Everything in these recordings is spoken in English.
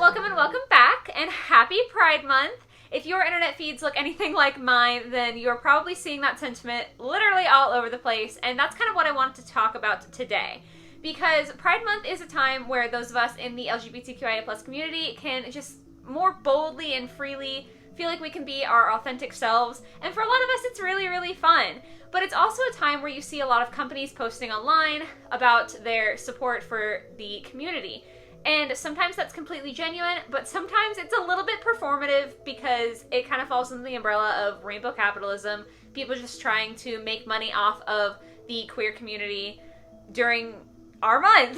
welcome and welcome back, and happy Pride Month. If your internet feeds look anything like mine, then you're probably seeing that sentiment literally all over the place, and that's kind of what I wanted to talk about today. Because Pride Month is a time where those of us in the LGBTQIA+ community can just more boldly and freely feel like we can be our authentic selves, and for a lot of us it's really, really fun. But it's also a time where you see a lot of companies posting online about their support for the community. And sometimes that's completely genuine, but sometimes it's a little bit performative because it kind of falls under the umbrella of rainbow capitalism, people just trying to make money off of the queer community during our month.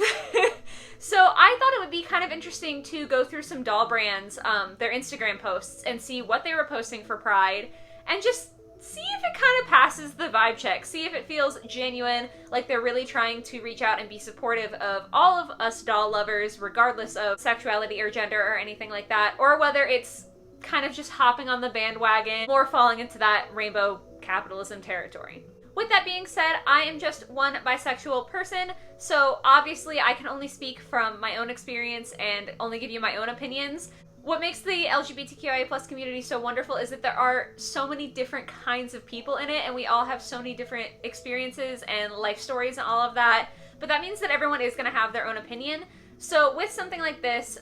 So I thought it would be kind of interesting to go through some doll brands, their Instagram posts, and see what they were posting for Pride, and just see if it kind of passes the vibe check. See if it feels genuine, like they're really trying to reach out and be supportive of all of us doll lovers, regardless of sexuality or gender or anything like that, or whether it's kind of just hopping on the bandwagon or falling into that rainbow capitalism territory. With that being said, I am just one bisexual person, so obviously I can only speak from my own experience and only give you my own opinions. What makes the LGBTQIA+ community so wonderful is that there are so many different kinds of people in it, and we all have so many different experiences and life stories and all of that, but that means that everyone is going to have their own opinion. So with something like this,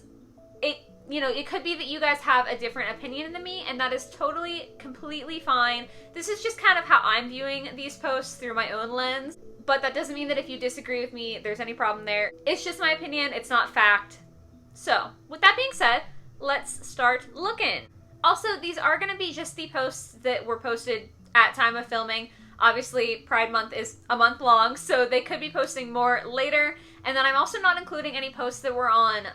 it could be that you guys have a different opinion than me, and that is totally, completely fine. This is just kind of how I'm viewing these posts through my own lens, but that doesn't mean that if you disagree with me, there's any problem there. It's just my opinion, it's not fact. So, with that being said, let's start looking. Also, these are going to be just the posts that were posted at time of filming. Obviously, Pride Month is a month long, so they could be posting more later. And then I'm also not including any posts that were on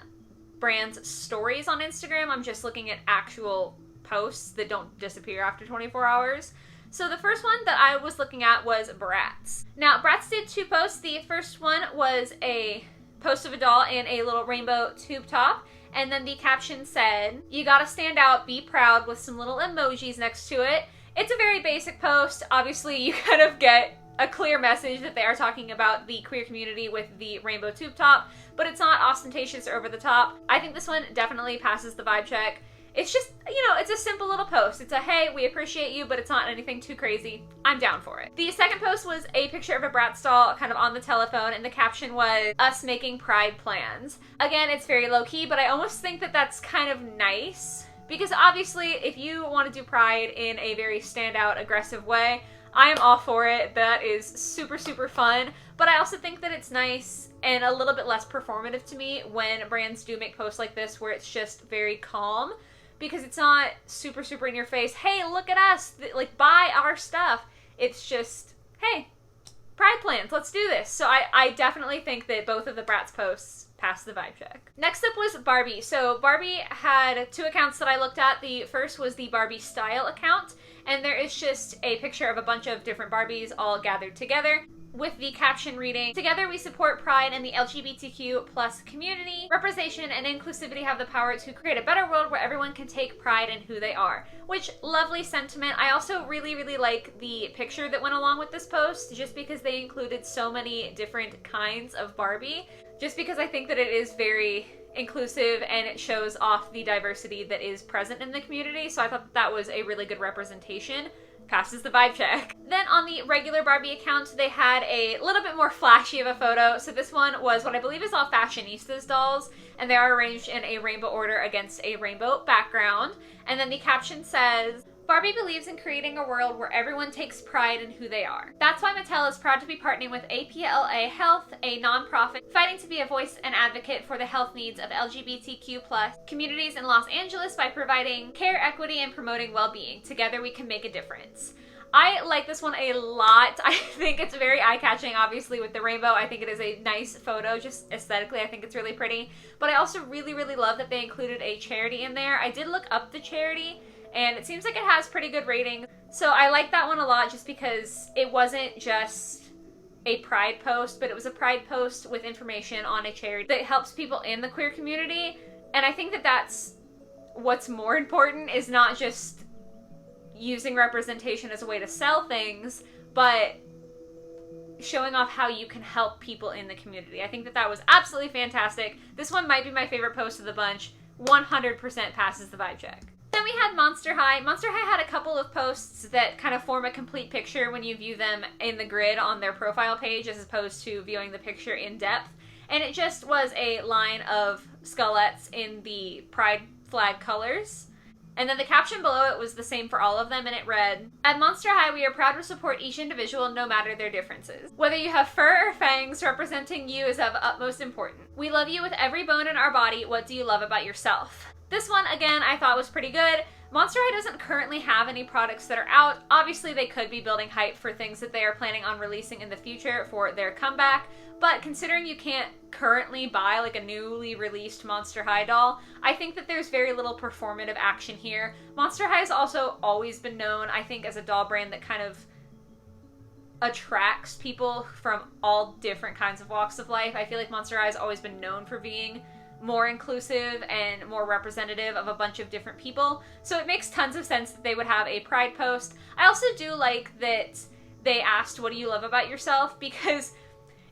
brands' stories on Instagram. I'm just looking at actual posts that don't disappear after 24 hours. So the first one that I was looking at was Bratz. Now, Bratz did two posts. The first one was a post of a doll in a little rainbow tube top. And then the caption said, "You gotta stand out, be proud," with some little emojis next to it. It's a very basic post. Obviously, you kind of get a clear message that they are talking about the queer community with the rainbow tube top, but it's not ostentatious or over the top. I think this one definitely passes the vibe check. It's just, it's a simple little post. It's a, hey, we appreciate you, but it's not anything too crazy. I'm down for it. The second post was a picture of a Bratz doll kind of on the telephone, and the caption was, "Us making Pride plans." Again, it's very low-key, but I almost think that that's kind of nice, because obviously, if you want to do Pride in a very standout, aggressive way, I am all for it. That is super, super fun, but I also think that it's nice and a little bit less performative to me when brands do make posts like this where it's just very calm. Because it's not super, super in your face, hey, look at us, like, buy our stuff. It's just, hey, Pride plans, let's do this. So I definitely think that both of the Bratz posts passed the vibe check. Next up was Barbie. So Barbie had two accounts that I looked at. The first was the Barbie Style account, and there is just a picture of a bunch of different Barbies all gathered together, with the caption reading, "Together we support Pride and the LGBTQ+ community. Representation and inclusivity have the power to create a better world where everyone can take pride in who they are." Which, lovely sentiment. I also really, really like the picture that went along with this post, just because they included so many different kinds of Barbie. Just because I think that it is very inclusive and it shows off the diversity that is present in the community. So I thought that was a really good representation. Passes the vibe check. Then on the regular Barbie account, they had a little bit more flashy of a photo. So this one was what I believe is all Fashionistas dolls, and they are arranged in a rainbow order against a rainbow background. And then the caption says, "Barbie believes in creating a world where everyone takes pride in who they are. That's why Mattel is proud to be partnering with APLA Health, a nonprofit fighting to be a voice and advocate for the health needs of LGBTQ+ communities in Los Angeles by providing care equity and promoting well-being. Together we can make a difference." I like this one a lot. I think it's very eye-catching, obviously, with the rainbow. I think it is a nice photo, just aesthetically. I think it's really pretty. But I also really, really love that they included a charity in there. I did look up the charity, and it seems like it has pretty good ratings. So I like that one a lot just because it wasn't just a Pride post, but it was a Pride post with information on a charity that helps people in the queer community. And I think that that's what's more important, is not just using representation as a way to sell things, but showing off how you can help people in the community. I think that that was absolutely fantastic. This one might be my favorite post of the bunch, 100% passes the vibe check. Then we had Monster High. Monster High had a couple of posts that kind of form a complete picture when you view them in the grid on their profile page as opposed to viewing the picture in depth. And it just was a line of skullettes in the pride flag colors. And then the caption below it was the same for all of them, and it read, "At Monster High, we are proud to support each individual no matter their differences. Whether you have fur or fangs, representing you is of utmost importance. We love you with every bone in our body. What do you love about yourself?" This one, again, I thought was pretty good. Monster High doesn't currently have any products that are out. Obviously, they could be building hype for things that they are planning on releasing in the future for their comeback, but considering you can't currently buy like a newly released Monster High doll, I think that there's very little performative action here. Monster High has also always been known, I think, as a doll brand that kind of attracts people from all different kinds of walks of life. I feel like Monster High has always been known for being more inclusive and more representative of a bunch of different people. So it makes tons of sense that they would have a pride post. I also do like that they asked, "What do you love about yourself?" Because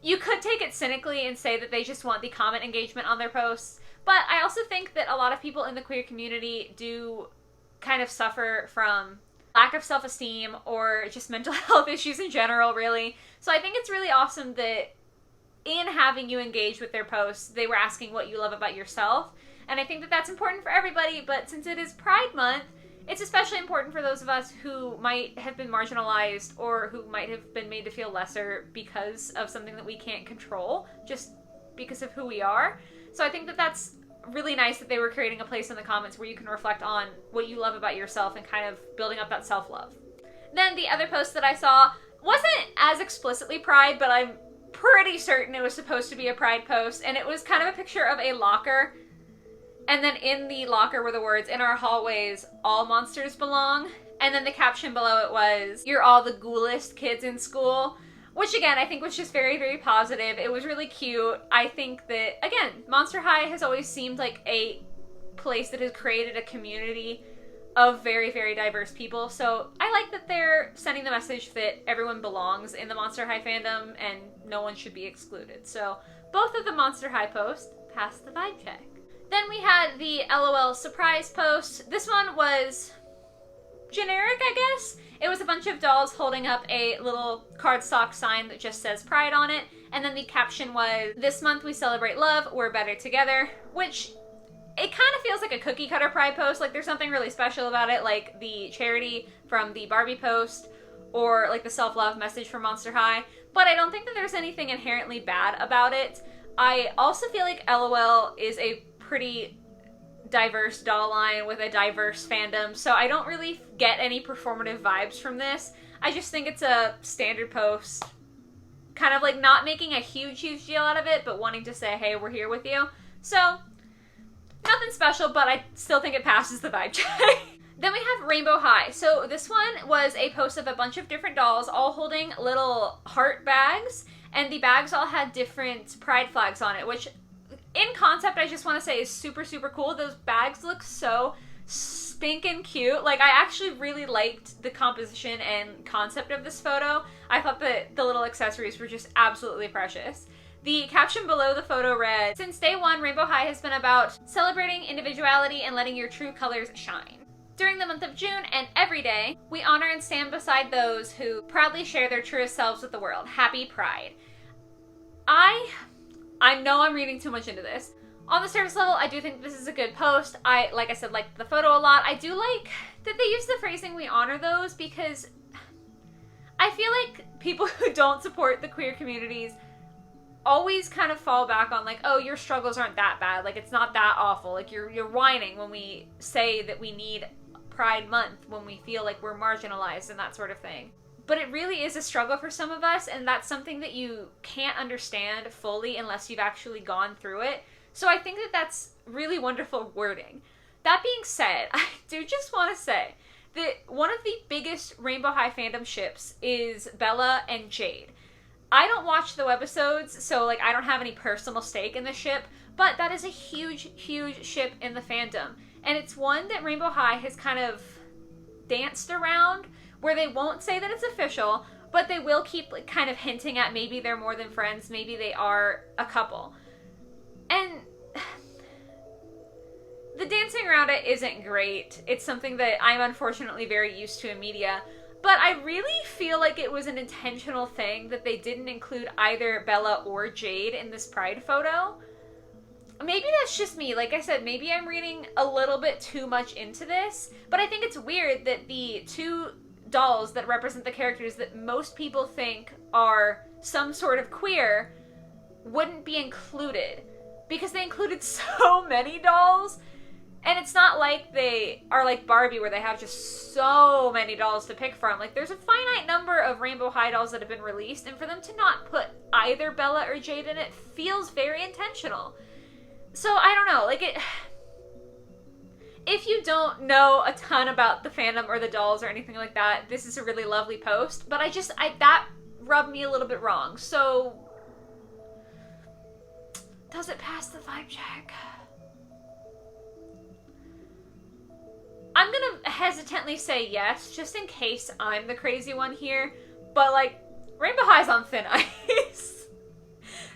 you could take it cynically and say that they just want the comment engagement on their posts, but I also think that a lot of people in the queer community do kind of suffer from lack of self-esteem or just mental health issues in general, really. So I think it's really awesome that in having you engage with their posts, they were asking what you love about yourself. And I think that that's important for everybody, but since it is Pride Month, it's especially important for those of us who might have been marginalized or who might have been made to feel lesser because of something that we can't control, just because of who we are. So I think that that's really nice that they were creating a place in the comments where you can reflect on what you love about yourself and kind of building up that self-love. Then the other post that I saw wasn't as explicitly Pride, but I'm pretty certain it was supposed to be a Pride post, and it was kind of a picture of a locker. And then in the locker were the words, "In our hallways, all monsters belong." And then the caption below it was, "You're all the ghouliest kids in school." Which again, I think was just very, very positive. It was really cute. I think that, again, Monster High has always seemed like a place that has created a community of very, very diverse people. So I like that they're sending the message that everyone belongs in the Monster High fandom and no one should be excluded. So both of the Monster High posts passed the vibe check. Then we had the LOL surprise post. This one was generic, I guess. It was a bunch of dolls holding up a little cardstock sign that just says Pride on it. And then the caption was, "This month we celebrate love, we're better together," which it kind of feels like a cookie cutter Pride post. Like there's something really special about it, like the charity from the Barbie post or like the self-love message from Monster High. But I don't think that there's anything inherently bad about it. I also feel like LOL is a pretty diverse doll line with a diverse fandom, so I don't really get any performative vibes from this. I just think it's a standard post, kind of like not making a huge deal out of it, but wanting to say, hey, we're here with you. So, nothing special, but I still think it passes the vibe check. Then we have Rainbow High. So this one was a post of a bunch of different dolls all holding little heart bags, and the bags all had different pride flags on it, which in concept, I just want to say is super, super cool. Those bags look so spinkin' cute. Like, I actually really liked the composition and concept of this photo. I thought that the little accessories were just absolutely precious. The caption below the photo read, "Since day one, Rainbow High has been about celebrating individuality and letting your true colors shine. During the month of June and every day, we honor and stand beside those who proudly share their truest selves with the world. Happy Pride." I know I'm reading too much into this. On the surface level, I do think this is a good post. Like I said, like the photo a lot. I do like that they use the phrasing "we honor those," because I feel like people who don't support the queer communities always kind of fall back on like, oh, your struggles aren't that bad. Like, it's not that awful. Like, you're whining when we say that we need Pride Month, when we feel like we're marginalized and that sort of thing. But it really is a struggle for some of us, and that's something that you can't understand fully unless you've actually gone through it. So I think that that's really wonderful wording. That being said, I do just want to say that one of the biggest Rainbow High fandom ships is Bella and Jade. I don't watch the webisodes, so like I don't have any personal stake in the ship, but that is a huge, huge ship in the fandom. And it's one that Rainbow High has kind of danced around, where they won't say that it's official, but they will keep like kind of hinting at maybe they're more than friends, maybe they are a couple. And The dancing around it isn't great. It's something that I'm unfortunately very used to in media. But I really feel like it was an intentional thing that they didn't include either Bella or Jade in this Pride photo. Maybe that's just me. Like I said, maybe I'm reading a little bit too much into this. But I think it's weird that the two dolls that represent the characters that most people think are some sort of queer wouldn't be included. Because they included so many dolls. And it's not like they are like Barbie where they have just so many dolls to pick from. Like, there's a finite number of Rainbow High dolls that have been released, and for them to not put either Bella or Jade in it feels very intentional. So, I don't know. Like, if you don't know a ton about the fandom or the dolls or anything like that, this is a really lovely post. But that rubbed me a little bit wrong. So, does it pass the vibe check? I'm gonna hesitantly say yes, just in case I'm the crazy one here, but like, Rainbow High's on thin ice.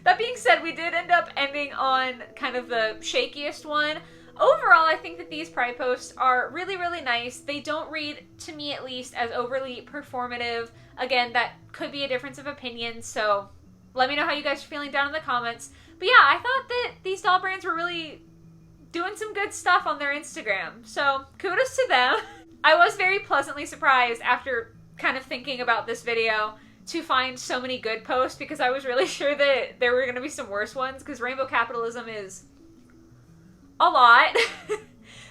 That being said, we did end up ending on kind of the shakiest one. Overall, I think that these Pride posts are really, really nice. They don't read, to me at least, as overly performative. Again, that could be a difference of opinion, so let me know how you guys are feeling down in the comments. But yeah, I thought that these doll brands were really doing some good stuff on their Instagram. So kudos to them. I was very pleasantly surprised after kind of thinking about this video to find so many good posts, because I was really sure that there were going to be some worse ones, because rainbow capitalism is a lot.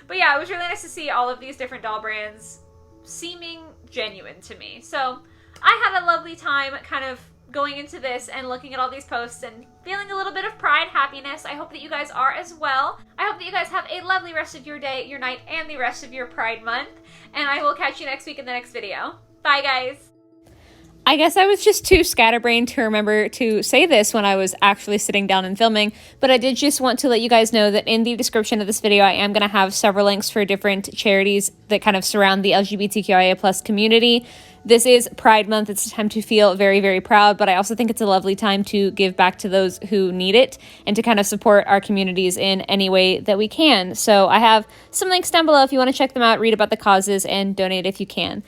But yeah, it was really nice to see all of these different doll brands seeming genuine to me. So I had a lovely time kind of going into this and looking at all these posts and feeling a little bit of pride happiness. I hope that you guys are as well. I hope that you guys have a lovely rest of your day, your night, and the rest of your Pride month. And I will catch you next week in the next video. Bye, guys. I guess I was just too scatterbrained to remember to say this when I was actually sitting down and filming, but I did just want to let you guys know that in the description of this video, I am going to have several links for different charities that kind of surround the LGBTQIA+ community. This is Pride Month. It's a time to feel very, very proud, but I also think it's a lovely time to give back to those who need it and to kind of support our communities in any way that we can. So I have some links down below if you want to check them out, read about the causes, and donate if you can.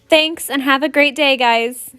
Thanks, and have a great day, guys.